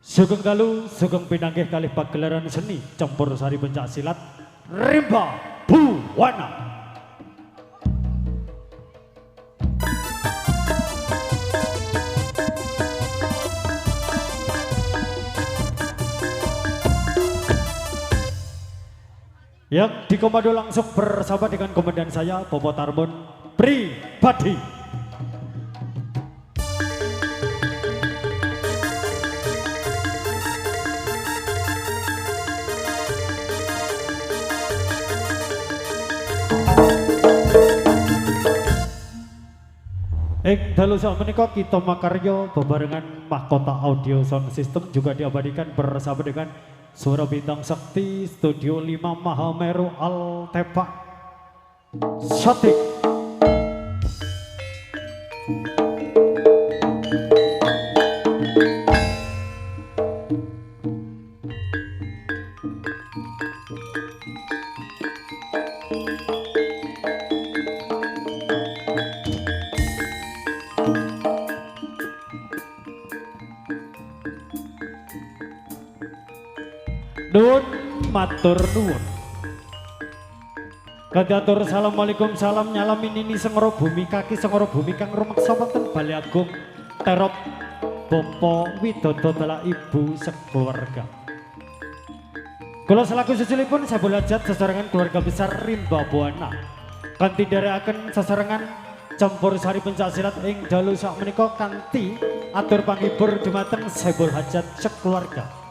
Sugeng Dalu, Sugeng Pinanggih kalih pagelaran seni campur sari pencak silat Rimba Buwana. Yang dikomando langsung bersama dengan komandan saya, Bobo Tarbon pribadi. Dalu sak menika kita makarya bebarengan mahkota audio sound system juga diabadikan bersama dengan Suara Bintang Sakti Studio 5 Mahameru Altepa Satik. Nun matur nuwun. Kadatur assalamualaikum salam nyalamin ini sengoro bumi kaki sengoro bumi kang rumeksa wonten Balai Agung Terop Bapak Widodo telah ibu sekeluarga. Kula selaku susulipun Sabul Hajat sesarengan keluarga besar Rimba Buwana kanthi dherekaken sesarengan campur sari pencak silat ing dalu sak menika kanthi atur panghibur dumateng Sabul Hajat sekeluarga.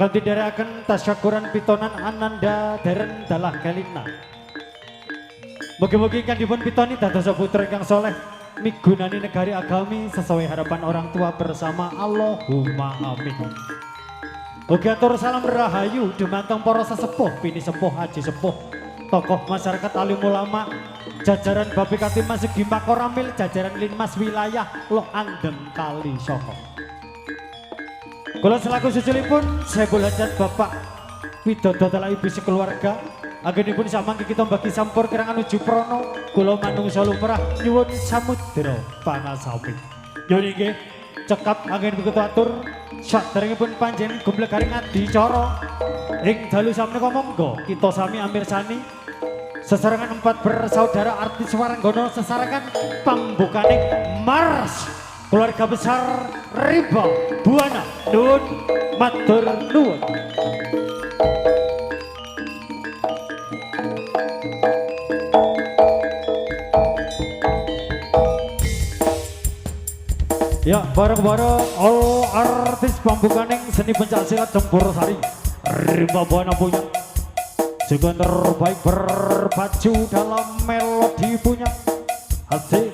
Kanthi dherekaken tasyakuran pitonan Ananda Deren Dalah Kelina. Mugi-mugi ingkang dipun pitoni dados putra ingkang soleh migunani negari agami sesuai harapan orang tua bersama Allahumma amin. Mugi atur salam rahayu dumateng para sesepuh, pini sepuh, haji sepuh, tokoh masyarakat alim ulama, jajaran Babi Katimah Segi Makoramil, jajaran Linmas wilayah Loh Andeng Kali Soko. Kula selaku susulipun Sabul Hajat Bapak Widodo telah ibu sekeluarga anggenipun samangke kita bagi sampur kerangan nuju prono kula manungsa lumrah nyuwun samudra panasami. Nyuwun inggih cekap anggenipun kita atur saderengipun panjenengan gumlegaring adicara ing dalu sameneika monggo kita sami amirsani sesarengan 4 bersaudara artis waranggana sesarengan pambukaning Mars keluarga besar Rimba Buwana. Nun matur nuwun. Ya bareng-bareng all artis pambukaning seni pencak silat campur sari Rimba Buwana punya juga terbaik berpacu dalam melodi punya asik.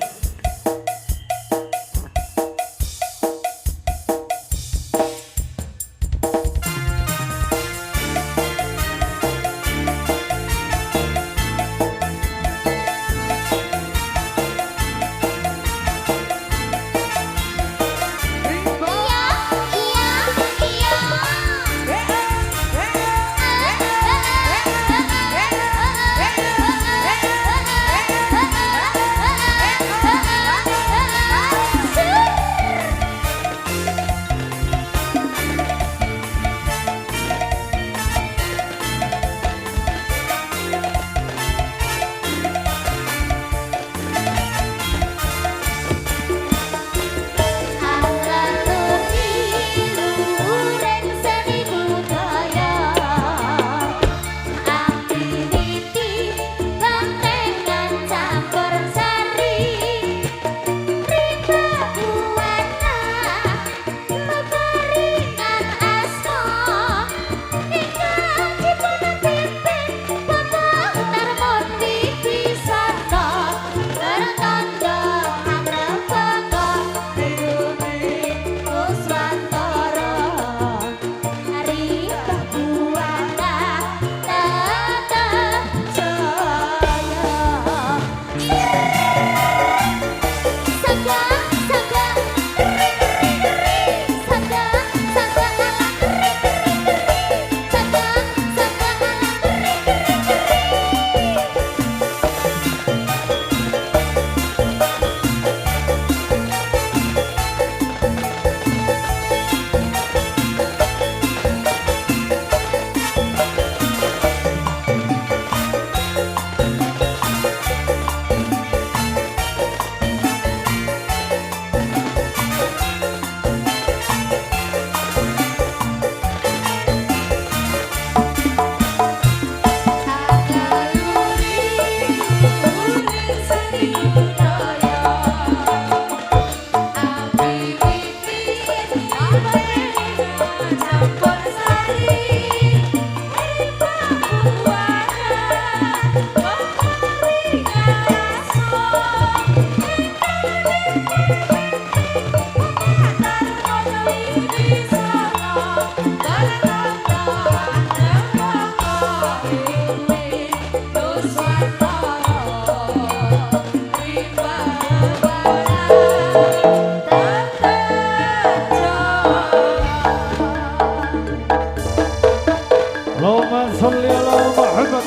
sholli ala Muhammad.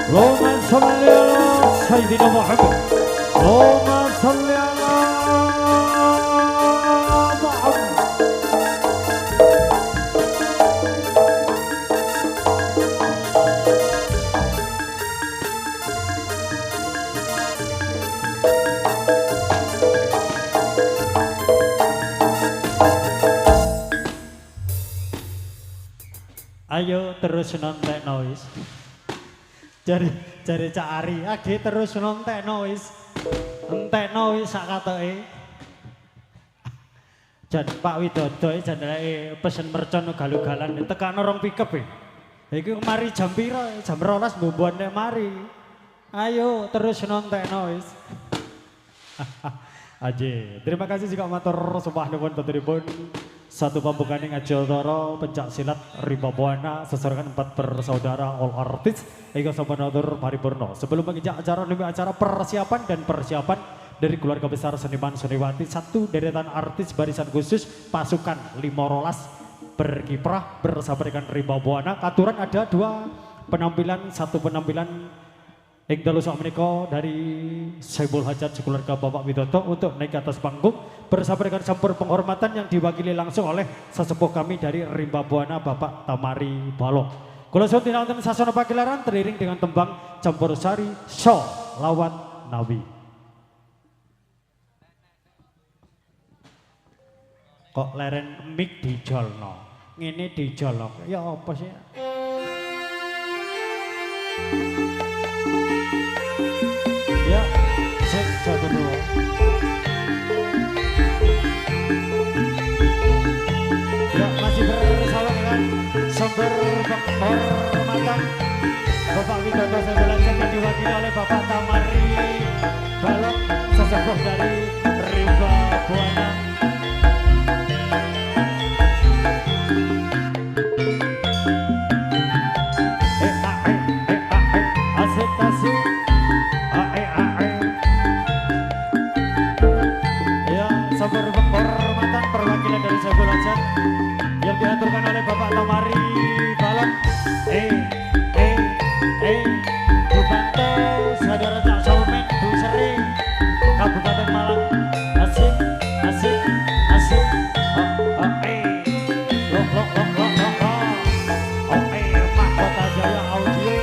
Allahumma sholli ala Sayyidina Muhammad. Allahumma sholli ala Muhammad. Ayo terus nontekno wis. Jare Cak Ari, age terus nontekno wis. Entekno wis sak katoke. Jan Pak Widodo jan pesen mercon galu-galan tekano rong pikep e. Iki mari jam pira? Jam 12 mbomboan nek mari. Ayo terus nontekno wis. Aje, terima kasih juga matur sembah nuwun tuturipun. Satu pambukaning Ajodoro pencak silat Rimba Buana sesorangan 4 bersaudara all artis hingga sampanatur paripurna. Sebelum menginjak acara demi acara persiapan dari keluarga besar seniman seniwati, satu deretan artis barisan khusus pasukan 512 berkiprah bersama dengan Rimba Buana. Aturan ada 2 penampilan, 1 penampilan ing dalu sak menika dari Saibul Hajat sekeluarga Bapak Widodo untuk naik ke atas panggung bersama dengan campur penghormatan yang diwakili langsung oleh sesepuh kami dari Rimba Buana Bapak Tamari Balong. Kula suwun tinanten sasana pakilaran teriring dengan tembang campur sari Sho Lawan Nabi. Kok leren mic dijolno, ngene dijolok. Ya apa sih? Ya, cek satu dua. Ya, masih bersama dengan sumber penghormatan Bapak Widodo Sebelasan yang diwakili oleh Bapak Tamari Balok, sesepuh dari Rimba Buana. Asik-asik. Sumber penghormatan perwakilan dari Saibul Hajat yang diaturkan oleh Bapak Tamari Balok. Bukanto saudara Cak Solmen Bu Seri Kabupaten Malang. Asik, asik, asik. Mahkota Jaya Audio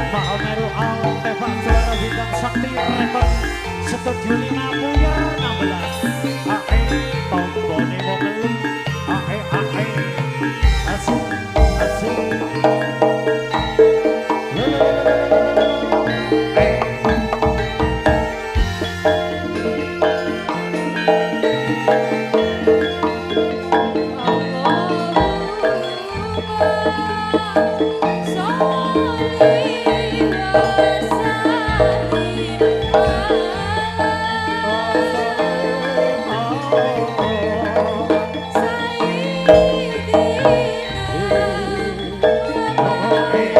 Mahomeru Al Teva Suara Bintang Sakti Rekod Studio 5 Puyer 16. Tombone wong elem, asik, asik. Happy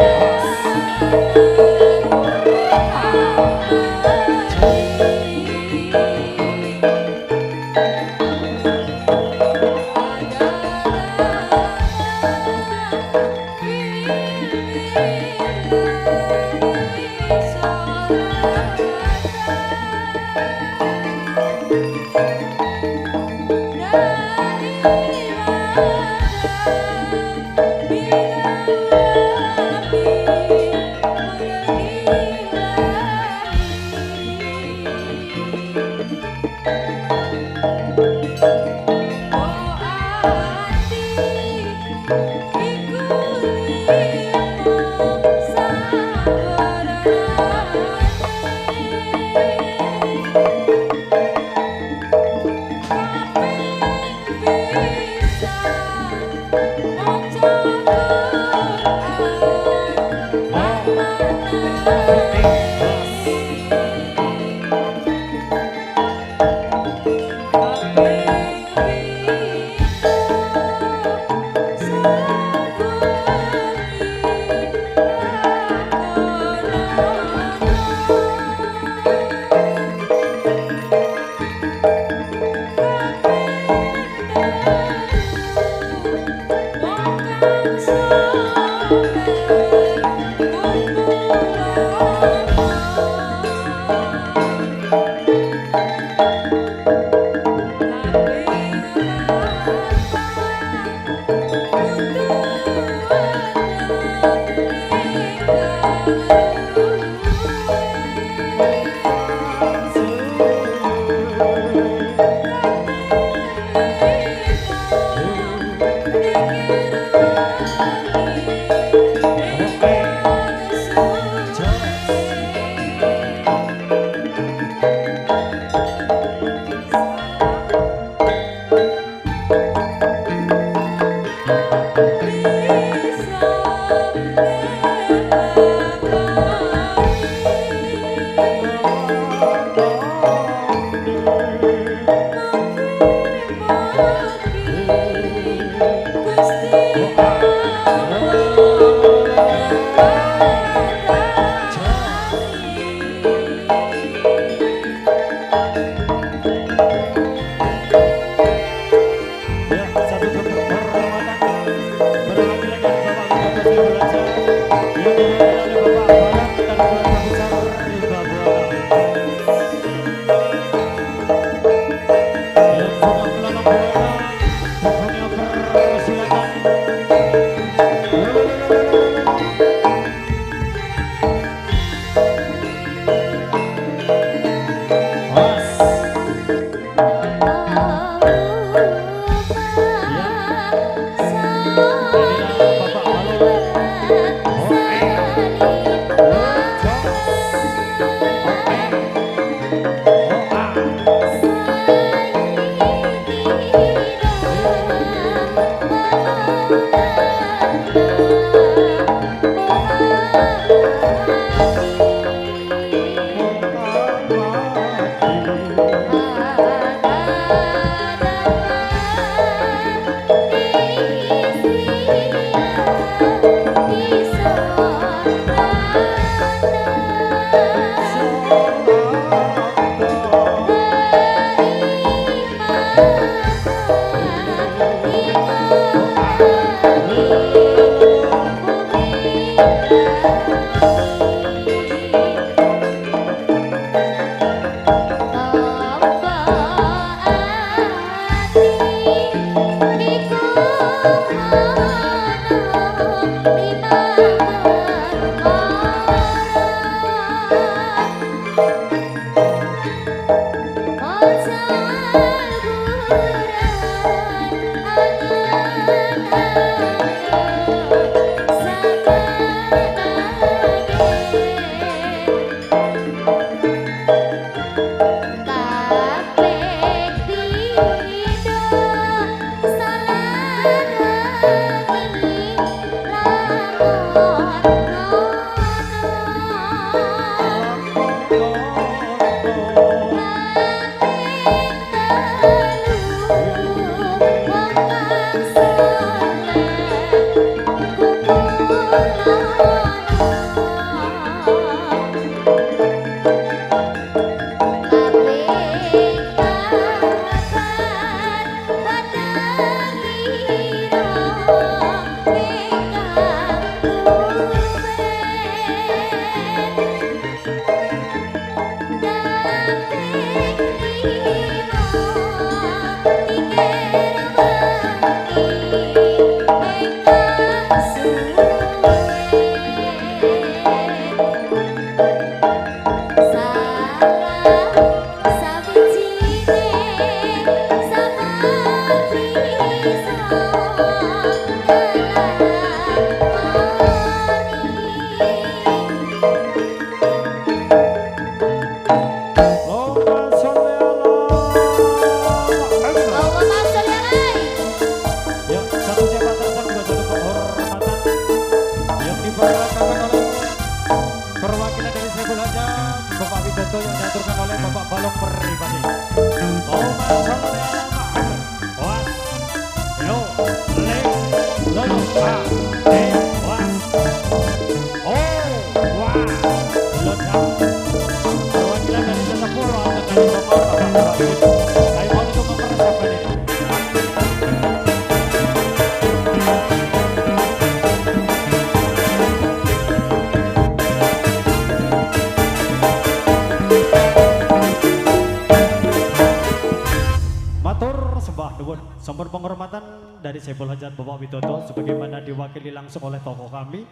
Sampun penghormatan dari Saiful Hajat Bapak Widodo sebagaimana diwakili langsung oleh tokoh kami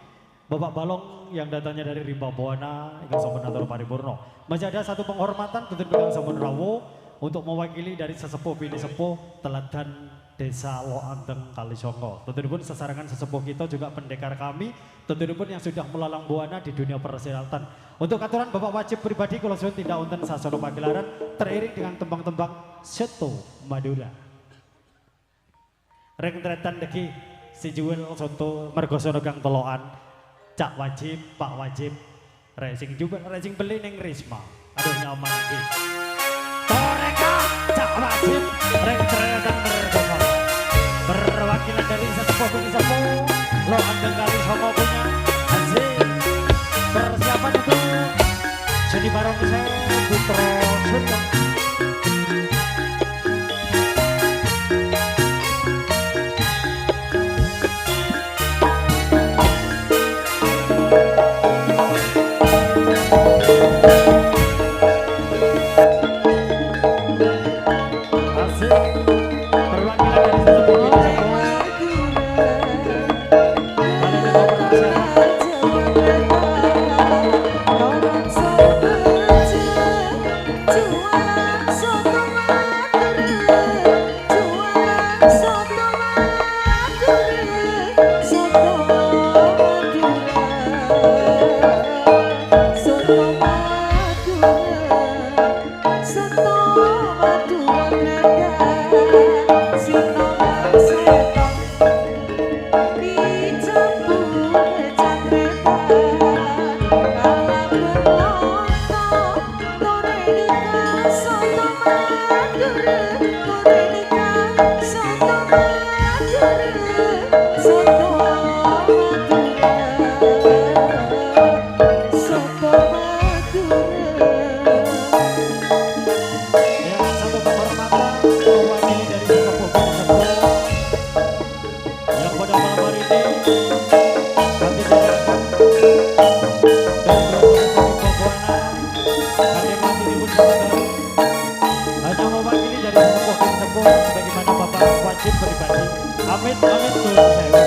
Bapak Balong yang datangnya dari Rimba Buana ingkang sampun atur paripurna. Masih ada satu penghormatan tentu ingkang sampun rawuh untuk mewakili dari sesepuh bini sepuh teladan Desa Loanteng Kalisongo. Tentuipun sesarangan sesepuh kita juga pendekar kami, tentuipun yang sudah melalang buana di dunia persilatan. Untuk aturan Bapak wajib pribadi kalau sudah tidak wonten sasono pagelaran teriring dengan tembang-tembang Seto Madura. Reng tretan deki si Juwel Soto Mergosono Gang Toloan Cak Wajib, Pak Wajib Racing Juwel, Racing beli neng Risma. Aduh nyaman lagi Toreka, Cak Wajib Reng tretan Mergosono perwakilan dari sesepuh bini sepuh Lo Anteng Kalisongo punya Asik persiapan untuk Seni Barong saya Putro Surga. Amit, amit, tuh saya.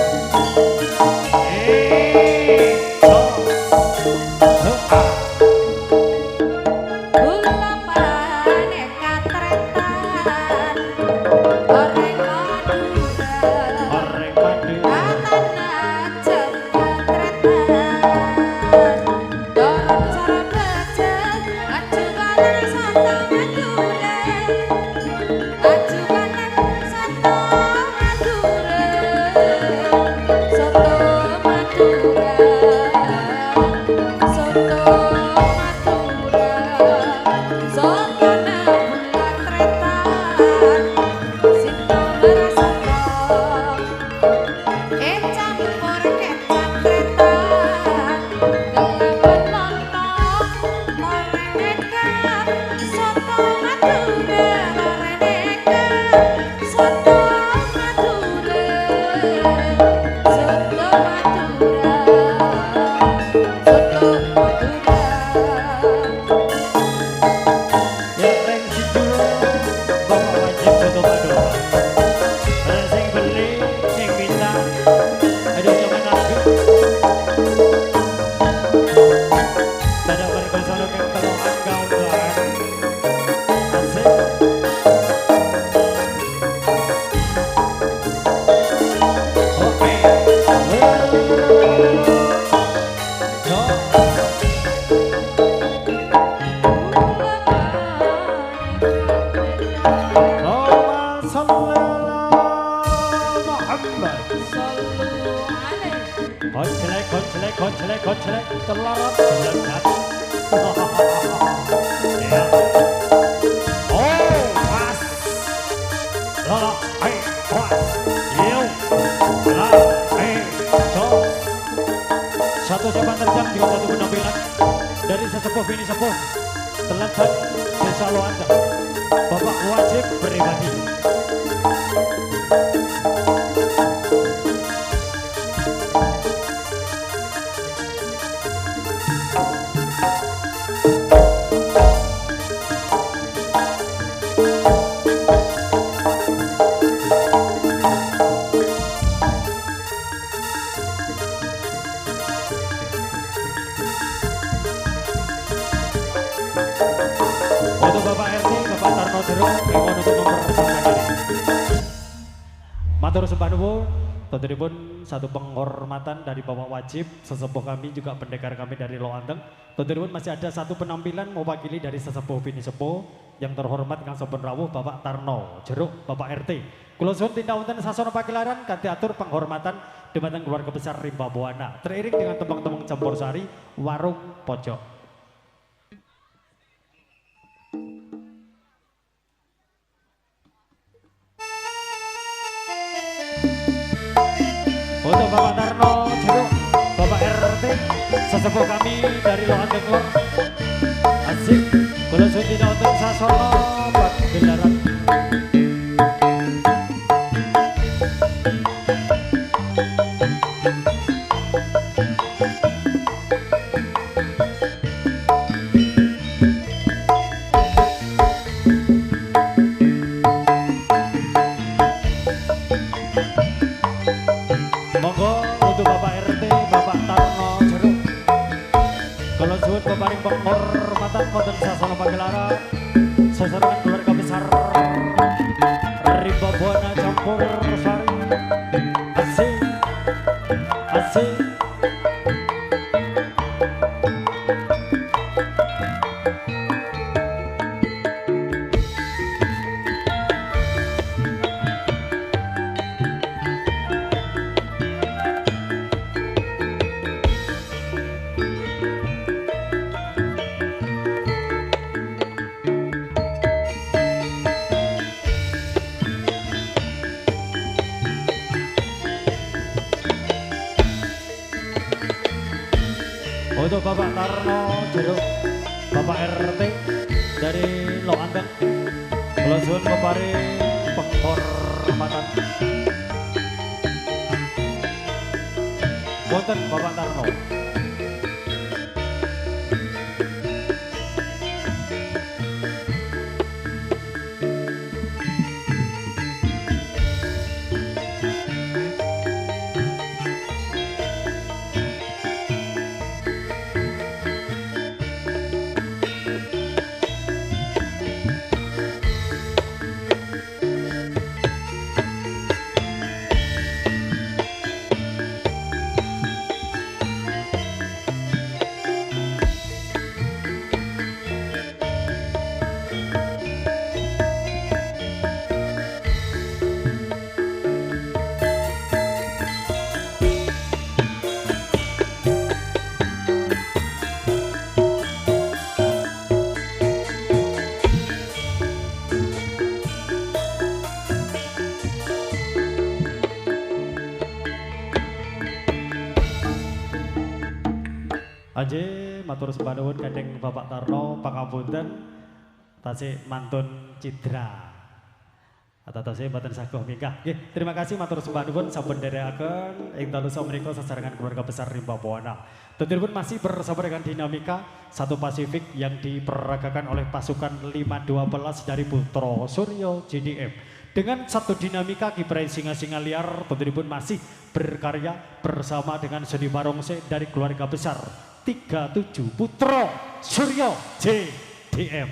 Koncelek terlarat jagat. Ya. Oh, pas. Lala, pas. Yo. Jos. Satu jaman terjang juga satu penampilan dari sesepuh bini sepuh teladan Desa Loanteng. Bapak wajib pribadi. Matur sembah nuwun, tentunipun satu penghormatan dari Bapak Wajib, sesepuh kami juga pendekar kami dari Loanteng. Tentunipun masih ada satu penampilan mewakili dari sesepuh bini sepuh yang terhormat Kang Sampun rawuh Bapak Tarno Jeruk, Bapak RT. Kula suwun tindak wonten sasana pakilaran kanthi atur penghormatan dumateng keluarga besar Rimba Buana. Teriring dengan tembang-tembang campursari Warung Pojok. Untuk Bapak Tarno Jeruk, Bapak RT, sesepuh kami dari Loanteng Lor. Asik, kula suwun tindak wonten sasana pakilaran. Monggo untuk Bapak RT, Bapak Tarno Jeruk. Kalau suwun peparing penghormatan wonten sasana pagelaran sesarengan keluarga besar Rimba Buana campur sari. Asik, asik. Untuk Bapak Tarno Jeruk, Bapak RT dari Loanteng, kula suwun peparing penghormatan. Wonten Bapak Tarno. Aje matur sembah nuwun kadang Bapak Tarno pangapunten tasih mantun Cidra. Atau tasih mboten saguh mingkah. Nggih, terima kasih matur sembah nuwun sampun nderekaken ing dalu menika sesarengan keluarga besar Rimba Buana. Tentunipun masih bersama dengan dinamika Satu Pasifik yang diperagakan oleh pasukan 512 dari Putra Suryo JDM. Dengan satu dinamika Kiprai Singa-Singa Liar tentunipun masih berkarya bersama dengan Seni Barongse dari keluarga besar 37 Putra Suryo JDM.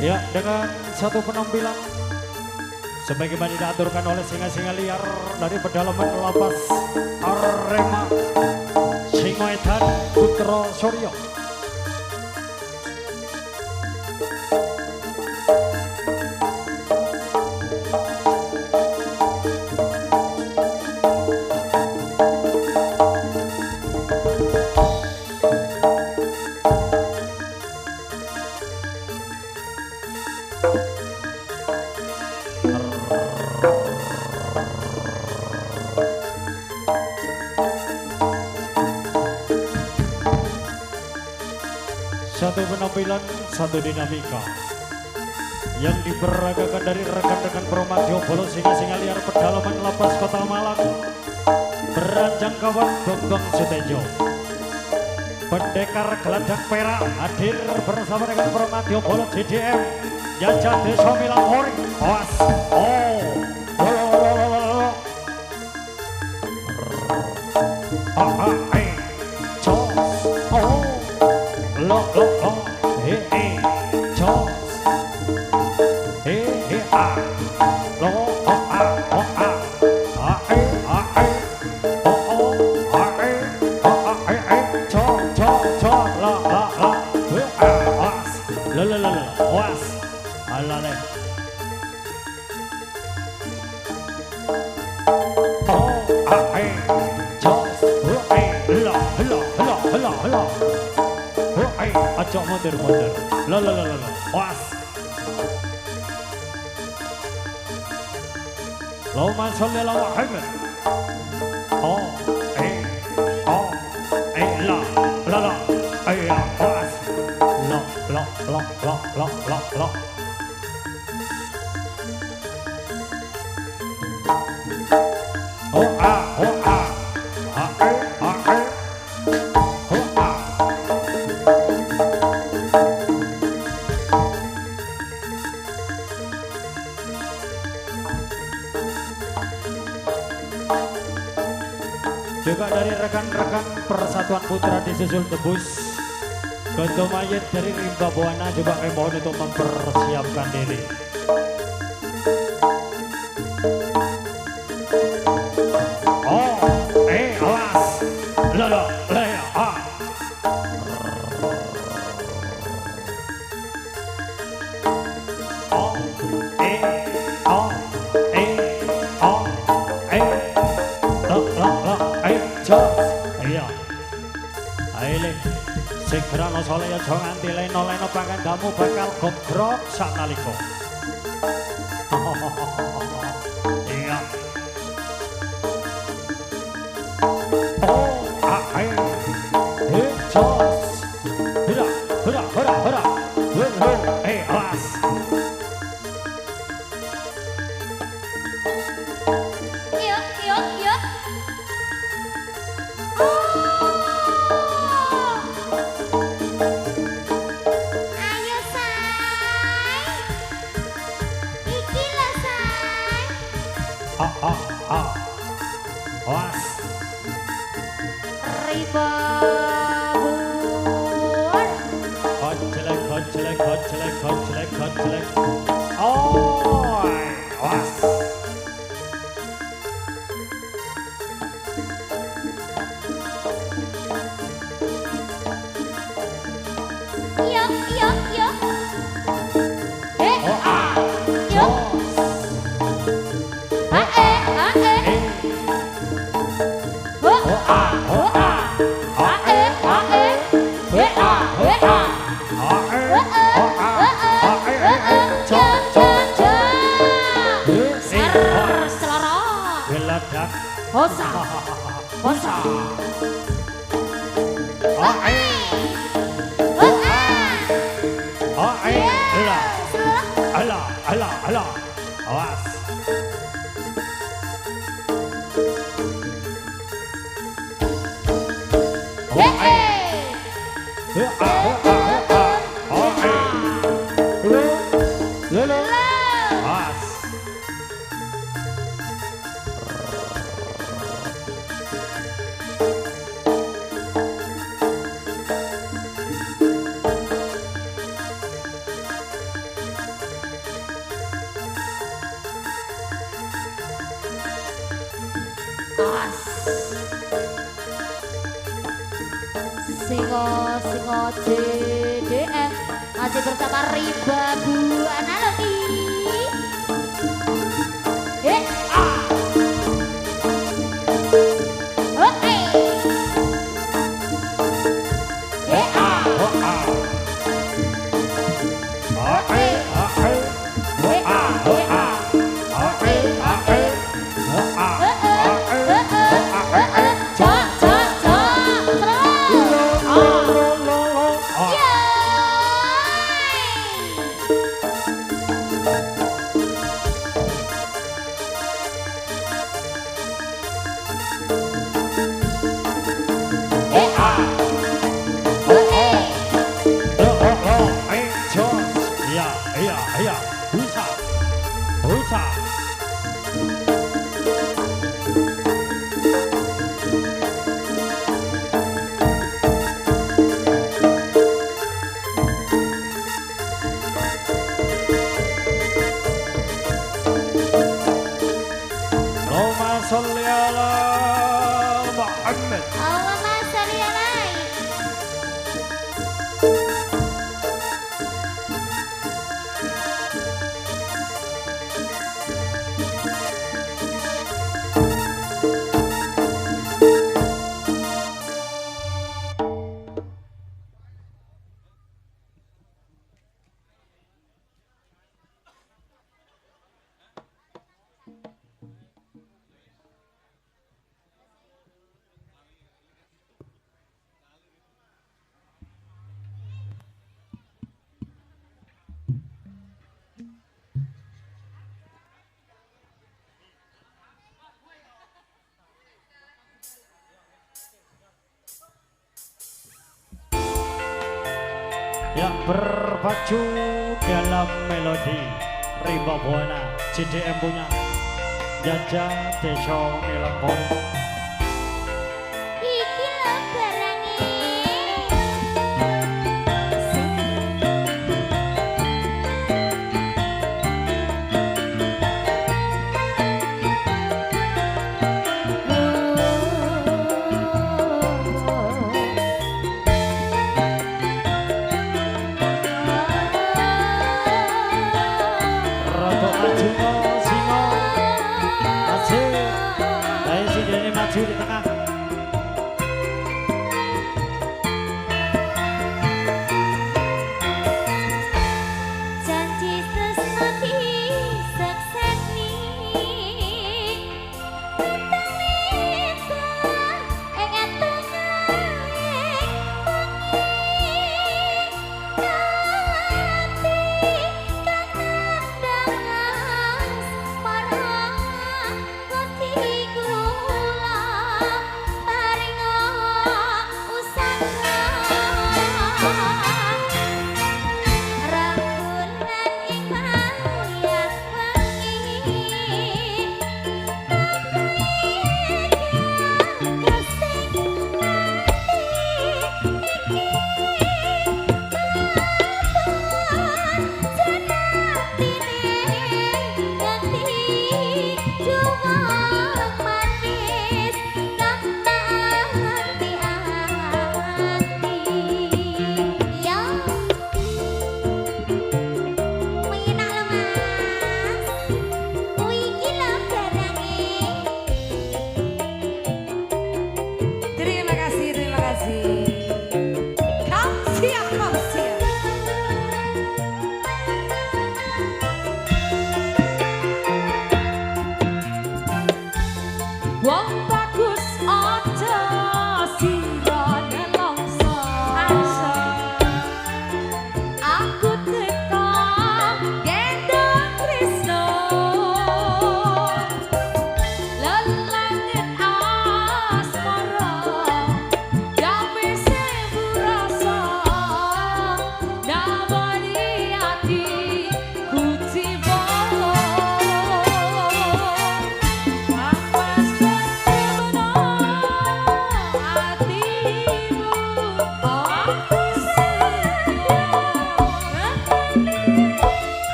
Ya, dengan satu penampilan sebagaimana diaturkan oleh Singa-Singa Liar dari pedalaman lapas Arema Singoedan Putra Suryo. Satu penampilan, satu dinamika yang diperagakan dari rekan-rekan Promadyo Bolo Singa-Singa Liar pedalaman lapas Kota Malang, beranjang kawan Bambang Sutejo. Pendekar Geladak Perak hadir bersama dengan Permatio Bolo JDM Jajah Desa Milamori. Awas. Oh. Jos. Oh. Lo. Jos. Ah. Lo. Was, alale. Oh, jos, hela. Acok mundur. Was. Allahumma sholli ala Muhammad. Oh, la, was. Lo. Juga dari rekan-rekan Persatuan Putra disusul tebus. Ketua mayat dari Rimba Buana juga kami mohon untuk mempersiapkan diri. Oh, awas. Lala, lea, ah. Jos. Iya. Aile. Segera no soleh aja nganti leno pangandamu bakal gogrok saknaliko. Iya. Oh, jos. Hura. Awas. Yuk. Was. Gojlek. Oh, was. Yuk. Hosa. Ala. Awas. Awas. Singo JDM masih bersama Rimba Buana Lodi. yang berpacu dalam melodi Rimba Buana CDM punya Jaja Deso Milempon. Iki lho barange. Roto Arjuna Singo asik. Ayo si Dene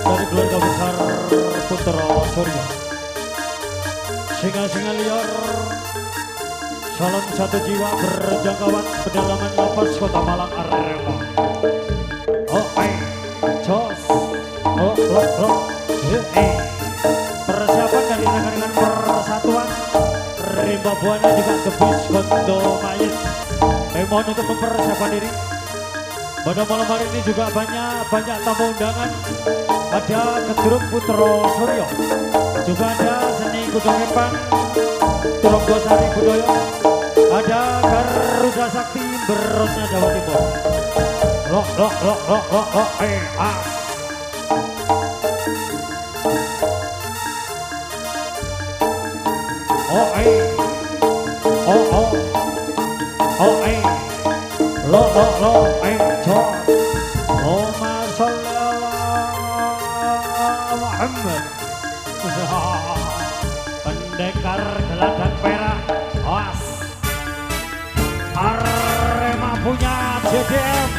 dari keluarga besar Putra Surya. Singa-singa liar, salam satu jiwa berjangkauan pedalaman lapas Kota Malang Arema. Oh, jos, oh, persiapan dari rekan-rekan persatuan Rimba Buana juga tebus Kondo Mayit. Mohon untuk mempersiapkan diri. Pada malam hari ini juga banyak tamu undangan. Ada Keduruk Putra Suryo, juga ada seni Kudo Kepang, Trombosari Budoyo, ada Garuda Sakti Berosnya Jawa Timur. Muhammad pendekar geladak perak, awas Arema punya JDM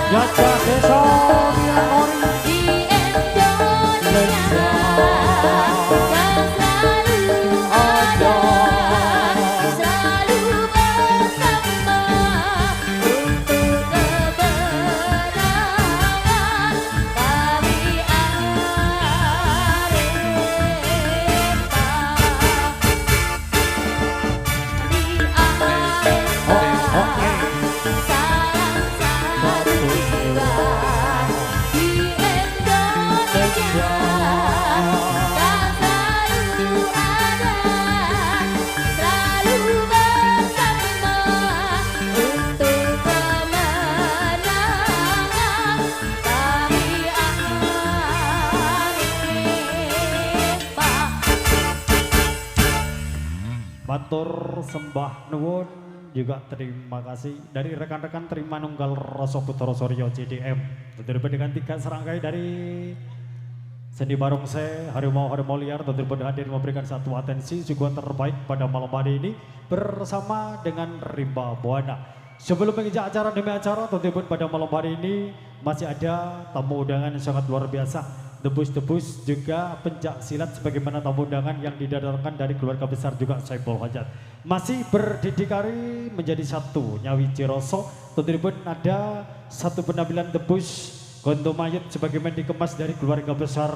Gajah Desa Mianori Di Indonesia kan selalu ada, selalu bersama untuk kebenaran kami Arema. Di Arema salam satu jiwa. Di Indonesia kan selalu ada, selalu bersama untuk kemenangan kami Arema. Matur sembah nuwun, juga terima kasih dari rekan-rekan terima nunggal Rasa Putra Suryo JDM. Tentu dengan 3 serangkai dari seni barongsai harimau-harimau liar, tentu hadir memberikan satu atensi juga terbaik pada malam hari ini bersama dengan Rimba Buana. Sebelum menginjak acara demi acara, tentu pada malam hari ini masih ada tamu undangan yang sangat luar biasa. Debus-debus juga pencak silat sebagaimana tamu undangan yang didatangkan dari keluarga besar juga Saiful Hajat. Masih berdikari menjadi satu Nyawi Ciroso. Tentu pun ada satu penampilan debus Kondo Mayit sebagaimana dikemas dari keluarga besar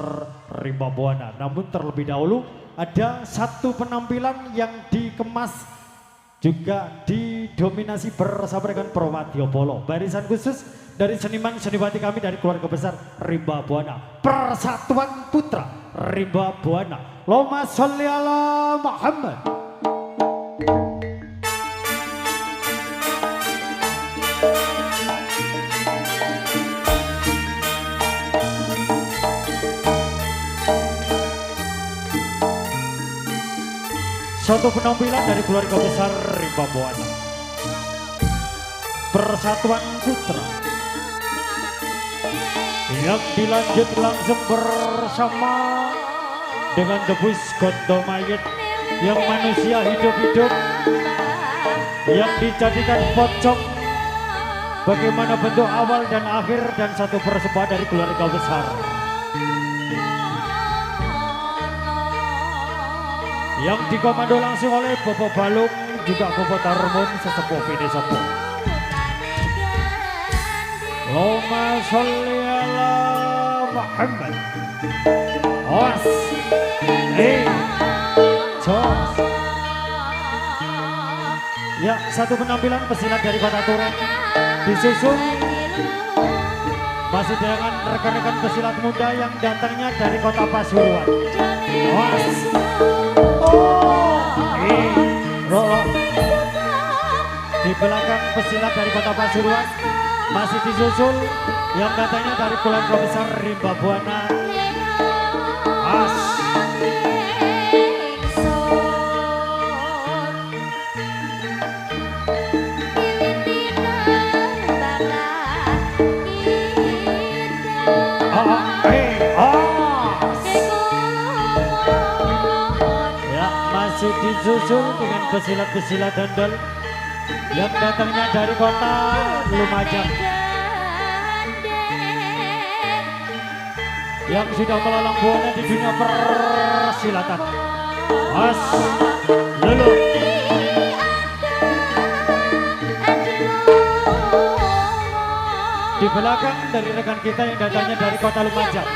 Rimba Buana. Namun terlebih dahulu ada satu penampilan yang dikemas juga didominasi bersama dengan Promatio Polo. Barisan khusus dari seniman-seniwati kami dari keluarga besar Rimba Buana. Persatuan Putra Rimba Buana. Allahumma sholli ala Muhammad. Satu penampilan dari keluarga besar Rimba Buana. Persatuan Putra yang dilanjut langsung bersama dengan debus Kondo Mayit yang manusia hidup-hidup yang dijadikan pocong bagaimana bentuk awal dan akhir dan satu persembahan dari keluarga besar yang dikomando langsung oleh Bobo Balung juga Bobo Tarmun sesepuh Pini Sepuh. Allahumma sholli ala Muhammad. Os, jos. Ya, satu penampilan pesilat dari Kota Turen disusul masih dengan rekan-rekan pesilat muda yang datangnya dari Kota Pasuruan. Os, di belakang pesilat dari Kota Pasuruan masih disusul yang datangnya dari keluarga besar Rimba Buana. As. Ya, masih disusul dengan pesilat-pesilat dandel yang datangnya dari kota Lumajang. yang sudah melalang buana di dunia persilatan. Mas Lulu. Di belakang dari rekan kita yang datangnya dari kota Lumajang.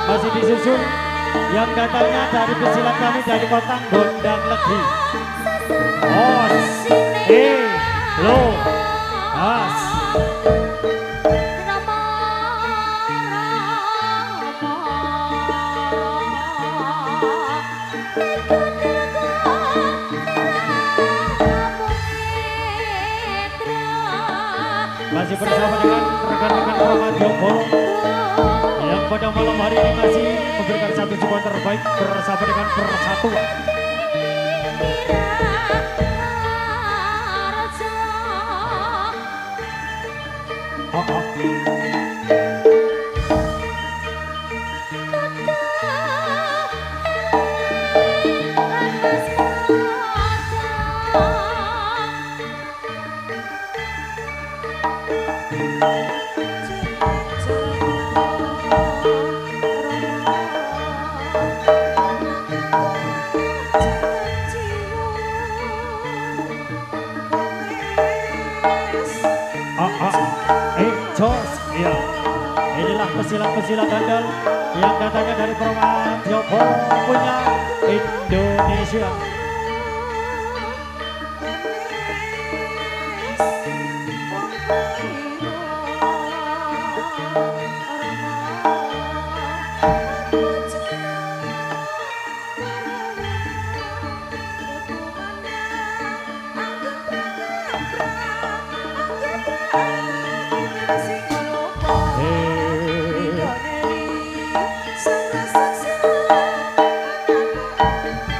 Masih disusul yang datangnya dari pesilat kami dari kota Gondang Legi. Os, Lo, As. Masih bersama dengan rekan-rekan Radio Bolo yang pada malam hari ini masih memberikan satu support terbaik bersama dengan Persatuan. Ya, inilah pesilat-pesilat handal yang datangnya dari Purwadyopo punya Indonesia.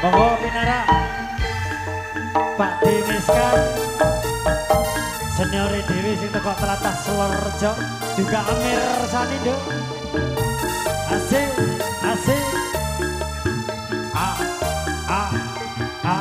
Monggo Pinara Pak Dimiskan senior Dewi sing teko Tlatah Selorjo juga Amir Sanindo. Asik asik a a a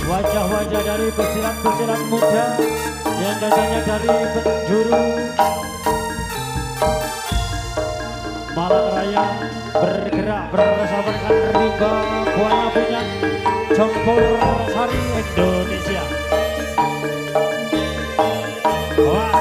wajah-wajah dari pesilat-pesilat muda yang datangnya dari penjuru Malang Raya, bergerak bersama dengan Rimba Buana punya Campur Sari Indonesia. Wah,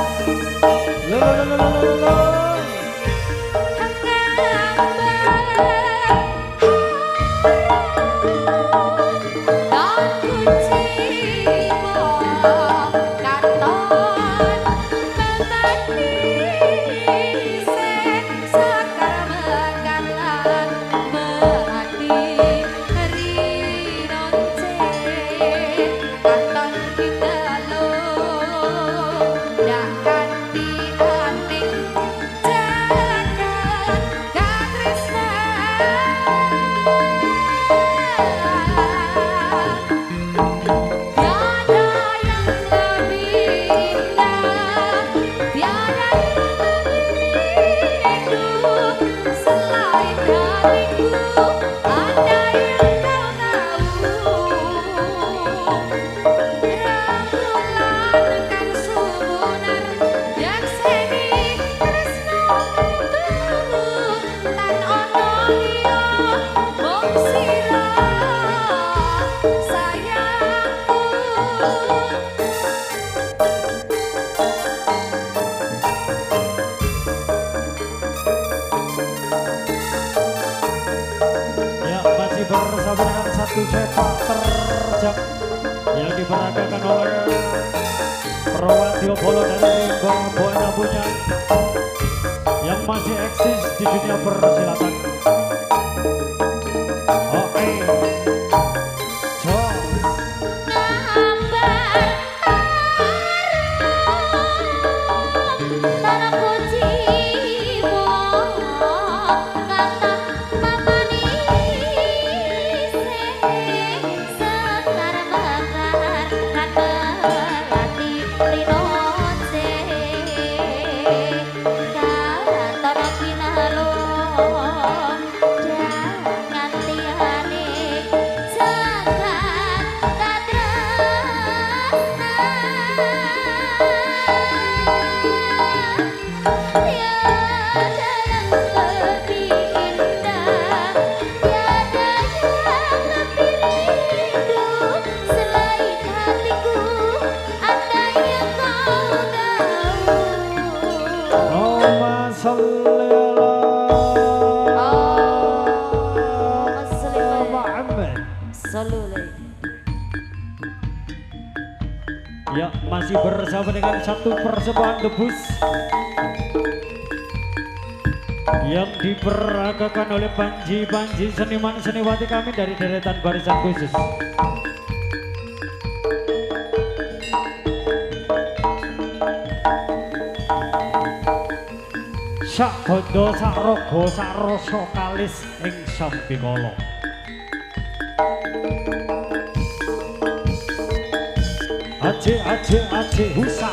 bersama dengan satu sepak terjang yang diperagakan oleh Perwadyo Polo dari Rimba Buana Punya yang masih eksis di dunia persilatan. Oke, jos. Ya, masih bersama dengan satu persembahan debus yang diperagakan oleh Panji seniman seniwati kami dari deretan barisan khusus. Sak bondo sak rogo sak rasa kalis ing sambikala. Aje husa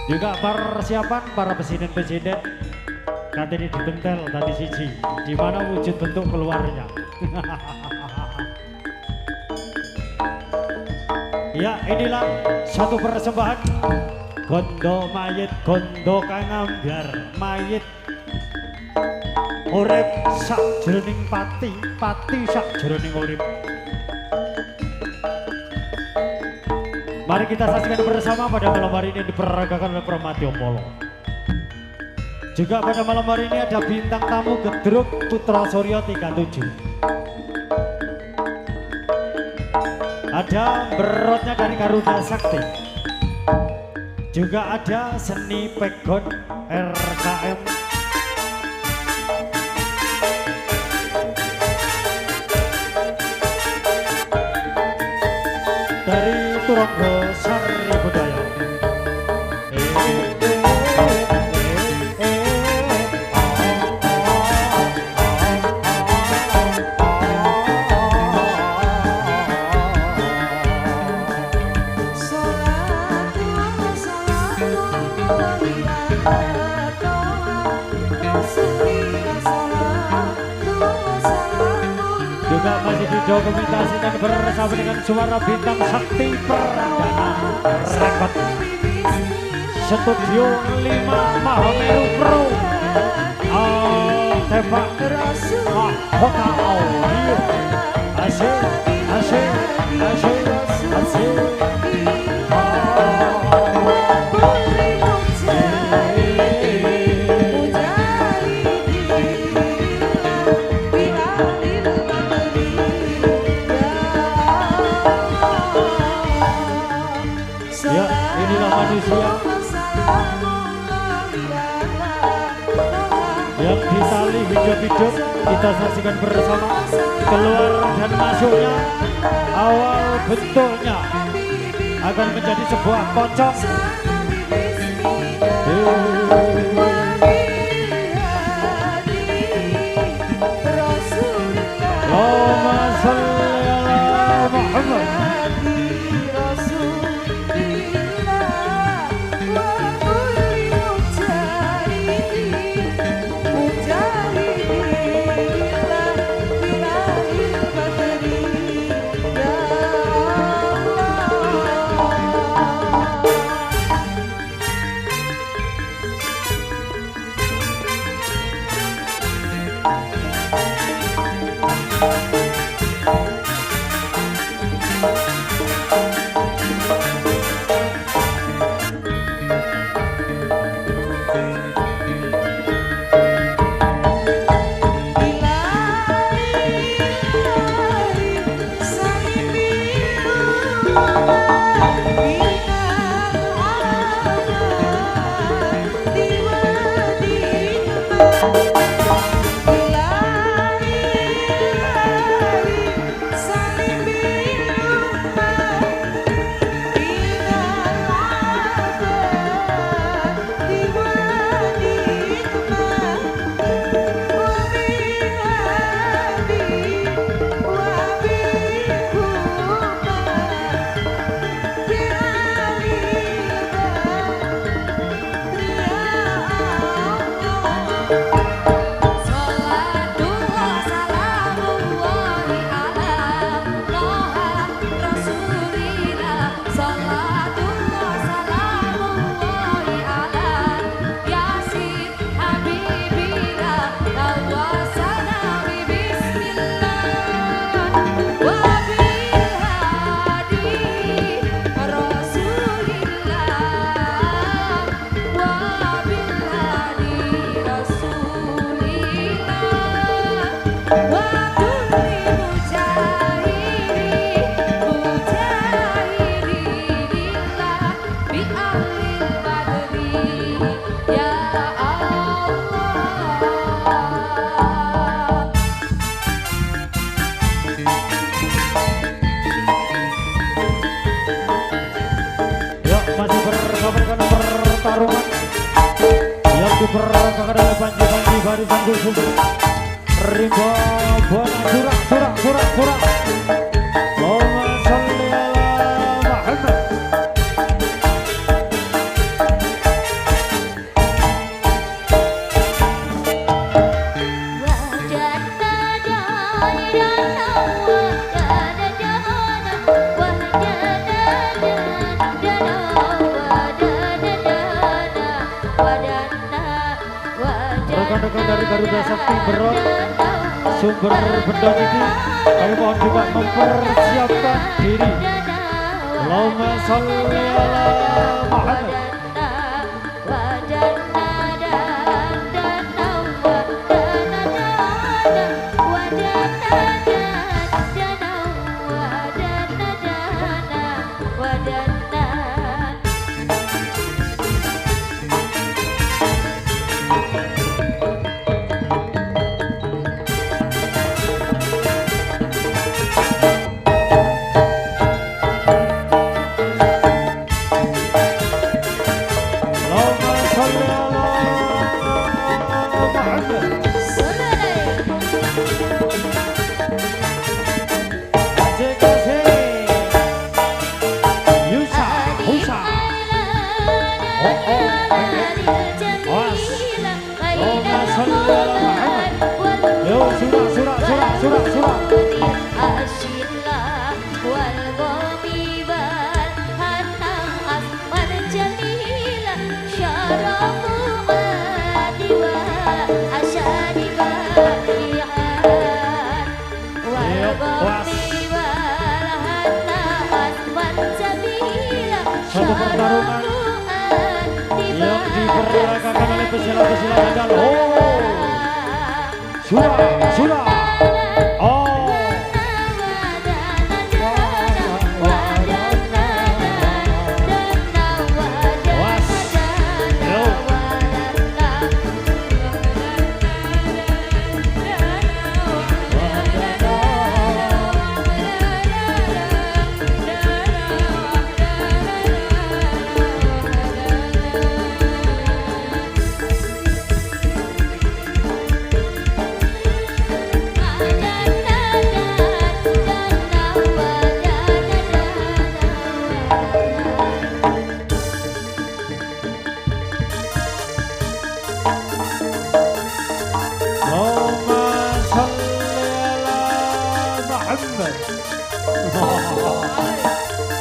juga persiapan para presiden katanya dibentel tadi siji di mana wujud bentuk keluarnya. Ya, inilah satu persembahan gondo mayit, gondo kang ambyar mayit urip sak jroning pati, pati sak jroning urip. Mari kita saksikan bersama pada malam hari ini diperagakan oleh Perwadyo Polo. Juga pada malam hari ini ada bintang tamu Gedruk Putra Surya 37. Ada berotnya dari Garuda Sakti. Juga ada seni pegon RKM. Dari Turangga Sari Budaya. Juga masih didokumentasikan bersama dengan suara bintang Sakti Perdana Rekod. Studio 5 Mahameru Pro Tembak Mahkota Audio Asik, asik, asik, asik Ya, inilah manusia yang ditali hidup-hidup. Kita saksikan bersama keluar dan masuknya. Awal bentuknya akan menjadi sebuah pocong. Allahumma sholli ala Muhammad. Masih bersama pertarungan yang diperagakan oleh Panji barisan khusus Rimba Buana Surak. Allahumma sholli ala Muhammad. Rekan-rekan dari Garuda Sakti Berot sumber benda ini, kami mohon juga mempersiapkan diri. Allahumma sholli ala Muhammad. Satu pertarungan yang diperagakan oleh pesilat-pesilat handal. Oh, sudah. Oh,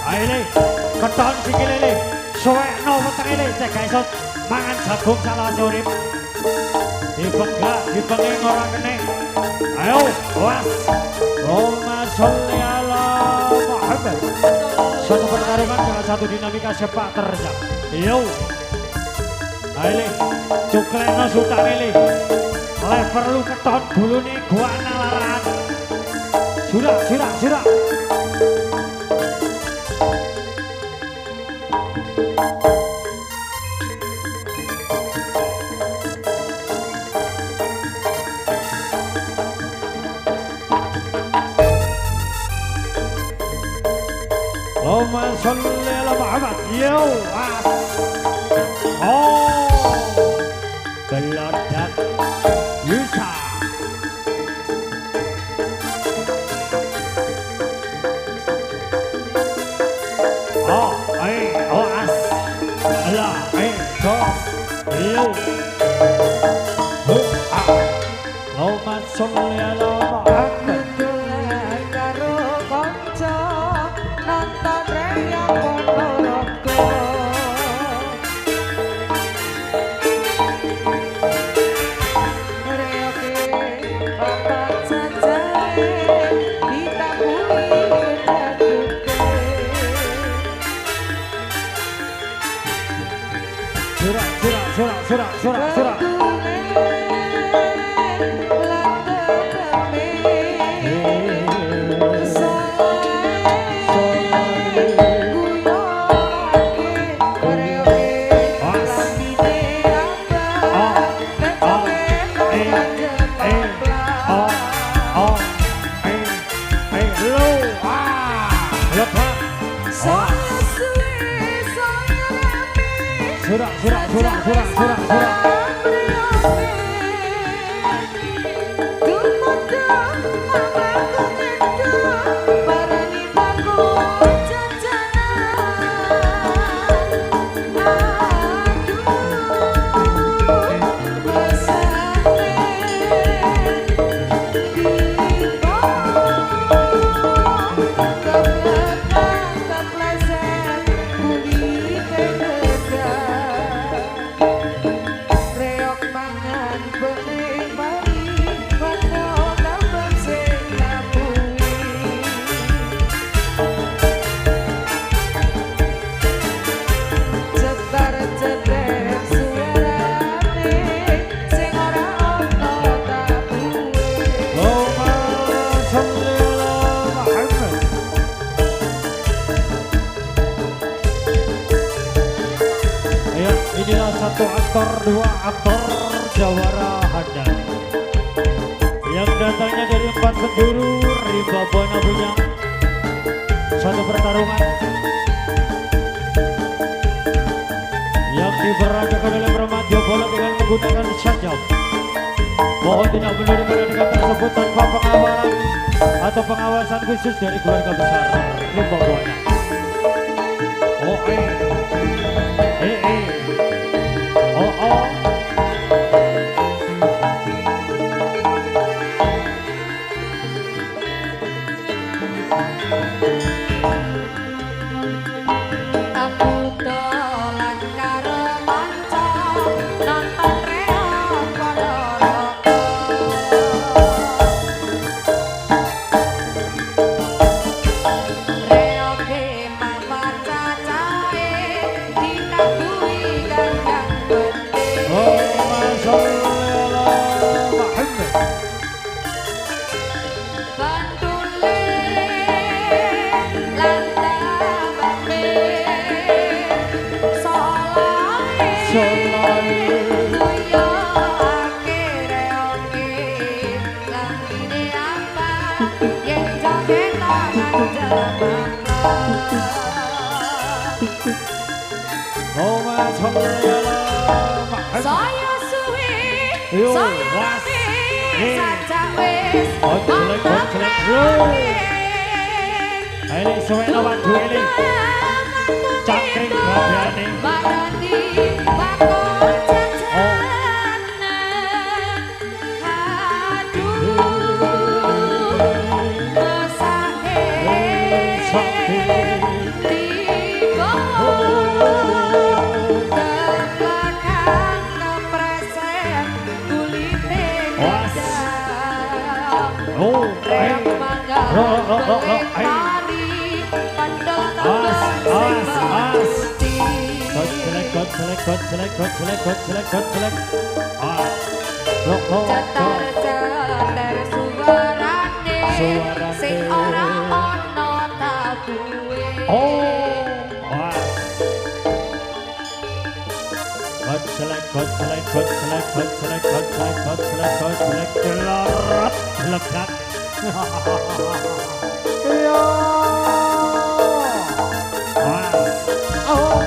Aile, keton sikile le, suwekno wetenge le, cek gak iso mangan jagung salah urip. Dipenging ora kene. Ayo, was. Allahumma sholli ala Muhammad. Satu pertarungan dengan satu dinamika sepak terjang. Yo. Aile, cuklekno sutange le. Le perlu keton gulune gua nalaran. Sudah. Allahumma sholli ala Muhammad. Yo, as. Oh, Belodak Yusa. Oh, as. Allah, jos. Yo. Allahumma sholli ala Muhammad. Surah. Surah. Inilah satu aktor, dua aktor jawara handal yang datangnya dari 4 penjuru Rimba Buana Bunyang. Satu pertarungan yang diperagakan oleh Pramadyo Bola dengan menggunakan sajam. Mohon tidak menerima adegan tersebut tanpa pengawalan atau pengawasan khusus dari keluarga besar Rimba Buana. Reok Allahumma sholli ala Muhammad. Saya suwi, Yo, saya was. wis, sajak wis, Jelek, jelek. Ayo suwe lawan duwe ini. Cakring babiane. Barani bakon jajanan. Aduh, mesake tiba terbakar kepreset kulite Was. gadang. Oh, Reak ayo. mangga Ayo. mari pandel As, as, as. putih. God selek. Ah. Lo. Cetar-cetar suarane Suarane. sing ora ono tabue. Oh. Was. God selek. Delorot. Lekat. Yo. Was. Oh.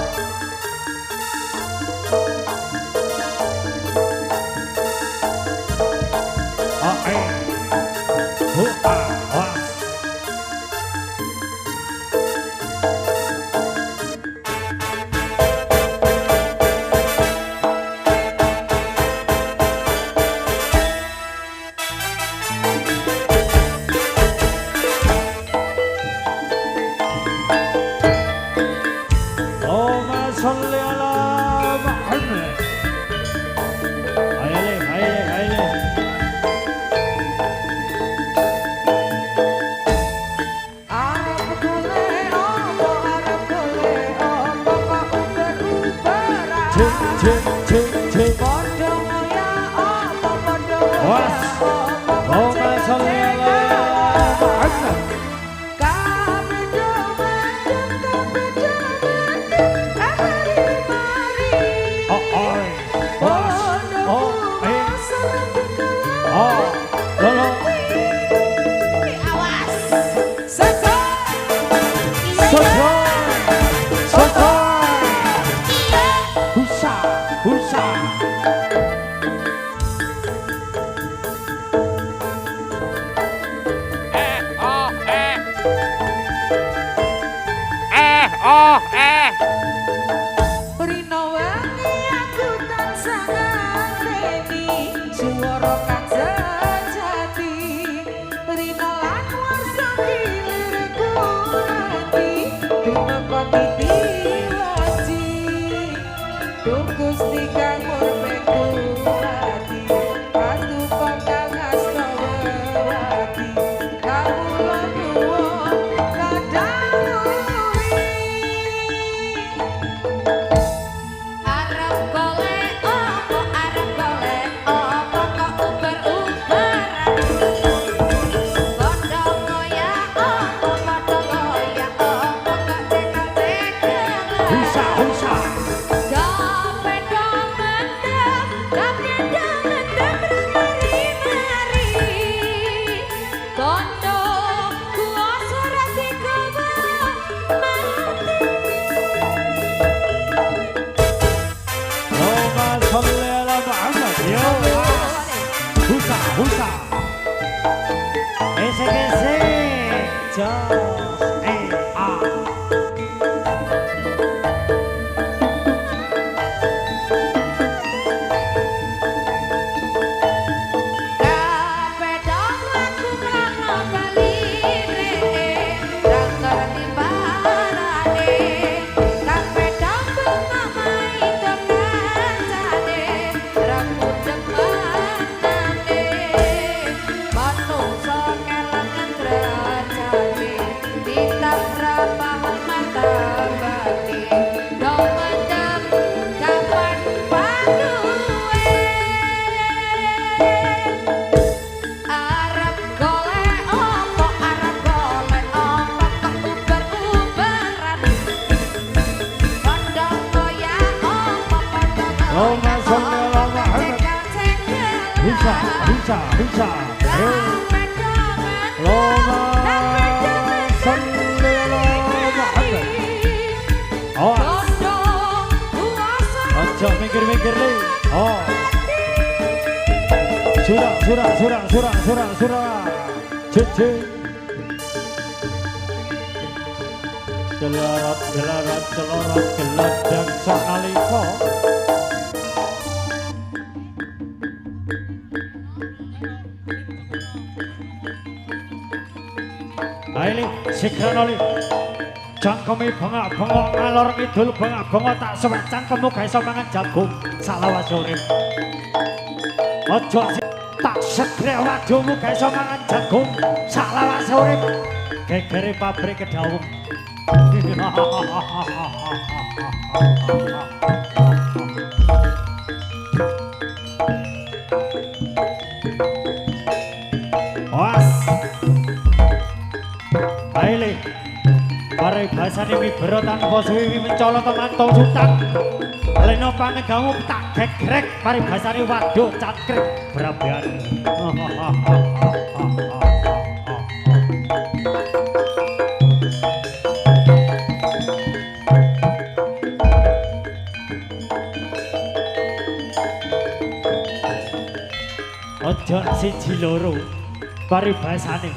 Rino wengi aku tansah nganteni swara kang sejati. Rino lan warsa lirikku nanti dumeka titi waji. Duh Gusti kang murpeku ati atu kang asta wewati. Kawula nuwun kadang arep golek opo kok uber-uberan. Padha ngoyak opo kok cekel-cekelan. Husa. Gapedo mendem, gapedo mendem mari-mari. Kondo kuasa rasikowo mati. Allahumma sholli ala Muhammad. Yo. Husa. Ese. Jos. Gapedo mlaku mrono baline, rang ngerti parane. Gapedo mamai kancane, rang mudeng manane. Manungsa kelangan derajate, ditabrak martabate. Do mendem kapan paduwe. Arep golek opo kok uber-uberan. Padha ngoyak opo Allahumma sholli ala Muhammad. Husa. Allahumma surah. Cici. Celorot, geladang sakaliko. Aili, sikranoli. Cangkeme bengak-bengok ngalor ngidul bengak-bengok tak suwek cangkemmu gawe iso mangan jagung salawas urip. Aja tak segre waduhmu gawe iso mangan jagung salawas urip. Gegere pabrik kedawung. Was. Aile. Pare basane mibero tanpa suwi mencolot mantung sutang. Leno pangegamu tak gegrek pare basane waduh cangkrek brabean. Ojo siji loro paribasane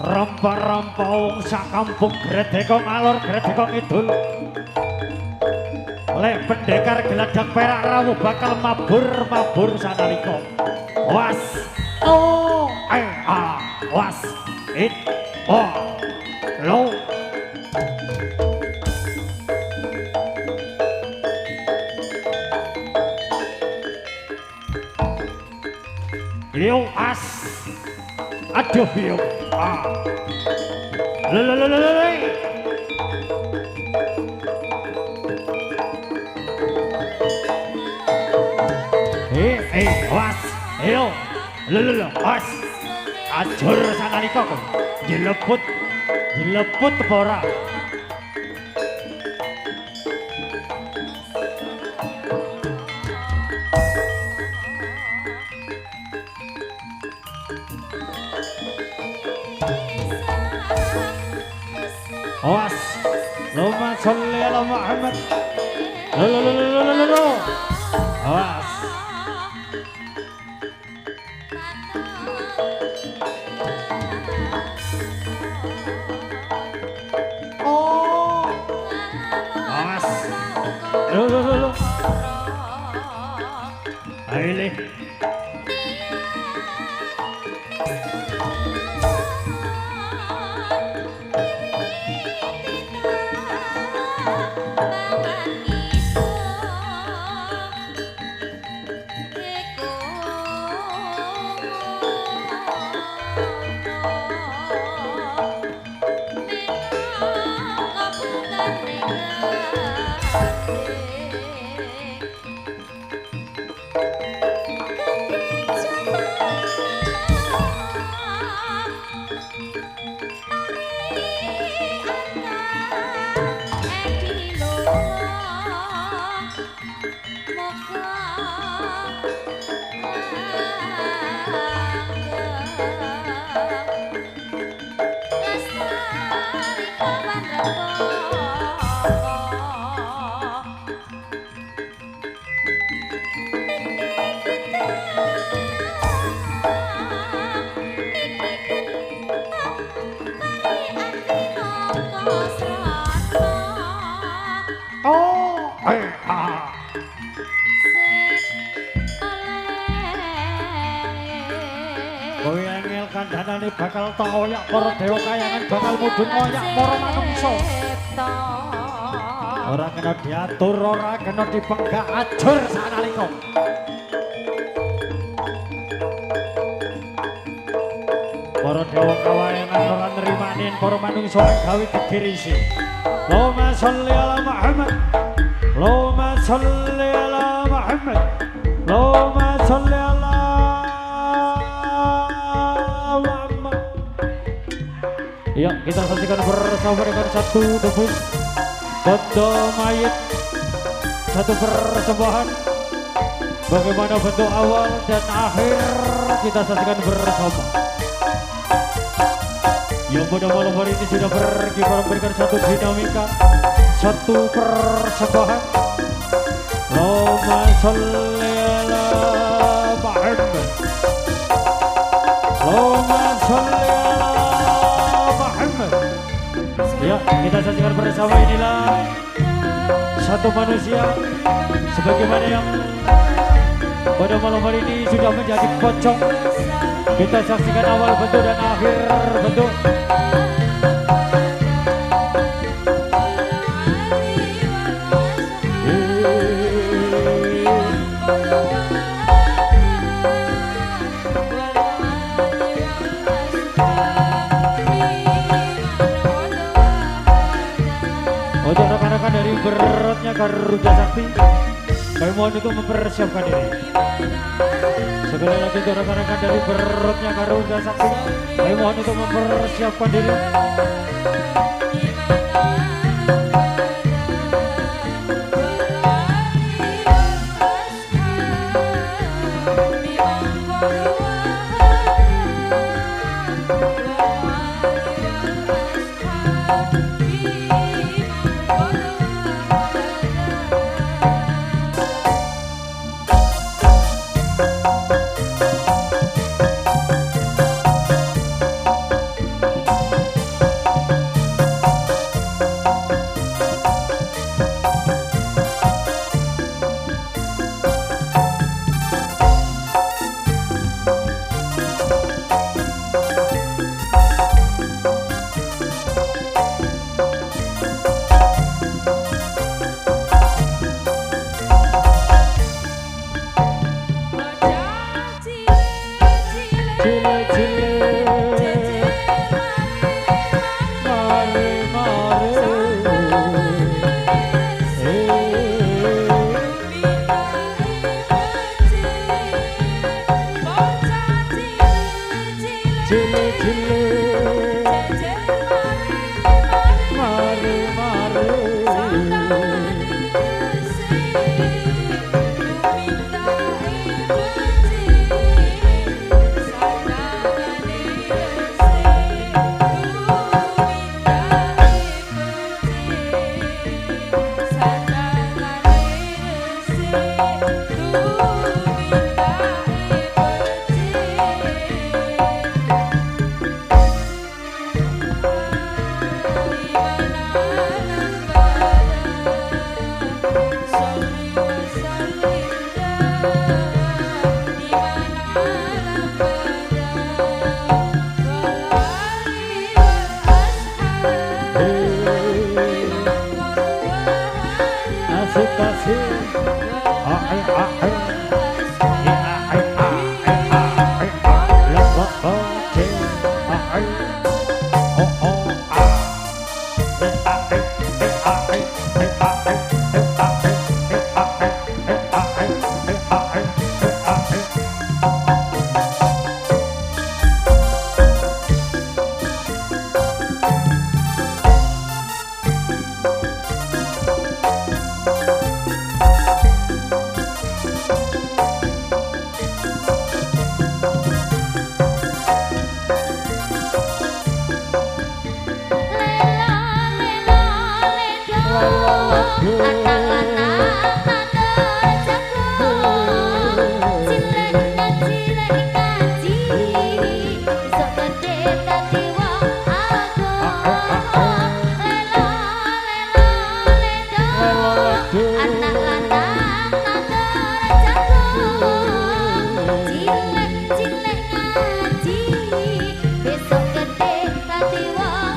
rompa-rompa wong sak kampung gredeka ngalor gredeka ngidul lek pendekar geladak perak rawuh bakal mabur sanalika was was it lo Yo as, aduh yo, lelelelelele. Was, yo, lelele, as, ajur sanalika kok, dileput apa ora? Awas, Allahumma sholli ala Muhammad. Lo. Awas. Awas. Lo. Aile. Kowe angel kandhanane bakal tak oyak para dewa kayangan bakal mudhun ngoyak para manungsa. Ora kena diatur, ora kena dipenggak ajur sanalika. Para dewa kayangan ora nrimanin para manungsa gawe gegirisi. Allahumma sholli ala Muhammad. Allahumma sholli ala Muhammad. Allahumma sholli ala ya, kita saksikan bersama dengan satu debus foto mayit, satu persembahan. Bagaimana bentuk awal dan akhir kita saksikan bersama. Yang pada malam hari ini sudah pergi memberikan satu dinamika, satu persembahan. Allahumma sholli ala Muhammad. Ya, kita saksikan bersama inilah satu manusia sebagaimana yang pada malam hari ini sudah menjadi pocong. Kita saksikan awal bentuk dan akhir bentuk. Untuk rekan-rekan dari beratnya Garuda Sakti, kami mohon untuk mempersiapkan diri. Sekali lagi untuk rekan-rekan dari beratnya Garuda Sakti, kami mohon untuk mempersiapkan diri.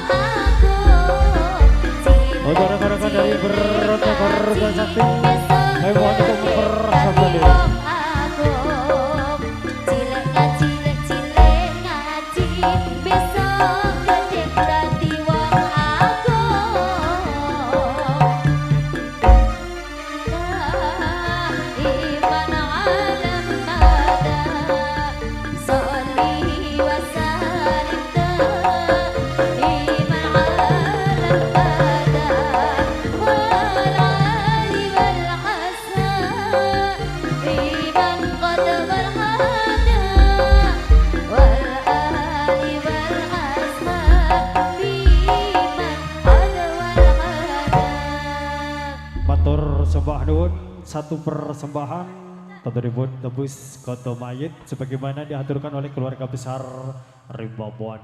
Untuk rekan-rekan dari beratnya Garuda Sakti, kami mohon untuk mempersiapkan diri. Sembah nuwun satu persembahan tentu tebus koto mayit sebagaimana diaturkan oleh keluarga besar Rimba Buana.